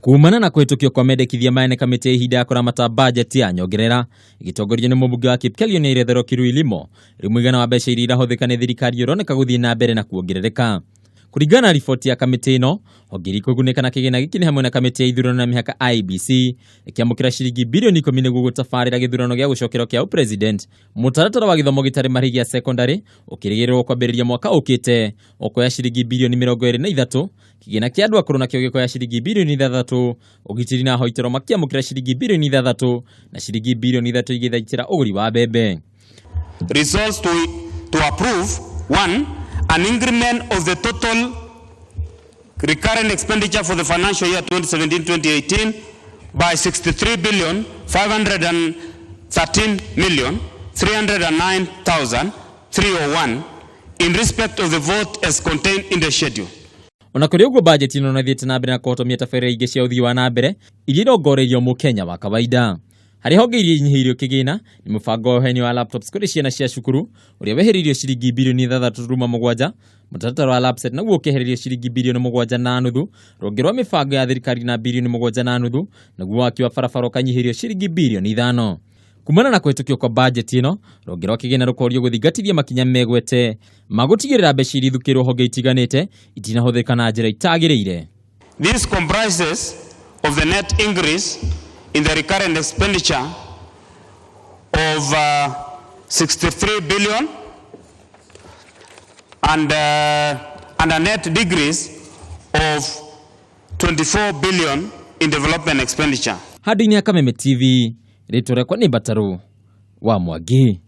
Kumana na kwetukio kwa mendekithia maene kamiti ya ihinda ya kuramata bajeti ya nyongerera igitongorio ni mũmbunge wa Kipkelio ni Irethero Kiruilimo rimwigana wa mbeca iria irahuthika ni thirikari ironeka guthii na mbere na kuongerereka. Kuringana na riboti ya kamiti ino, hongeri kuguneka na kigina giki ni hamwe na kamiti ya ithurano na mihaka IEBC ikiamukira ciringi bilioni 10 niguo gutabarira githurano gia gucokero kia president. Mutaratara wa githomo gitari marigi ya secondary ukirigirwo kwambiriria mwaka ukite ukoya ciringi bilioni 23, kigina kia andu akuru nakio gikoya ciringi bilioni 3, ugitiri na hoitero makiamukira ciringi bilioni 3 na ciringi bilioni 3 igithaitira uguri wa mbembe. Results to approve 1. An increment of the total recurrent expenditure for the financial year 2017-2018 by 63,513,309,301 in respect of the vote as contained in the schedule. Ona kuri ugo budget ino na thiete na mbere na kuhotomia tabarĩra ingĩ cia uthii wa na mbere iria irongoreirio Mukenya wa kawaida. Hari honge iria inyihirio kigina ni mubango wa uheni wa laptops kuri ciana cia cukuru uria weheririo ciringi bilioni 3.7, mutaratara wa lapset naguo ukeheririo ciringi bilioni 7.5, rongerwa mibango ya thirikari na bilioni 7.5, naguo waki wa barabara ukanyihirio ciringi bilioni 5. Kumana na kwetukio kwa budget ino, rongerwa kigina rukorio guthingatithia makinya megwete magutigirira mbeca iria ithukirwo honge itiganite itinahuthika na njira itagiriire. This comprises of the net increase in the recurrent expenditure of 63 billion and a net decrease of 24 billion in development expenditure. Hadi ni Kameme TV, rĩtwa rĩakwa nĩ Bataru wa Mwangi.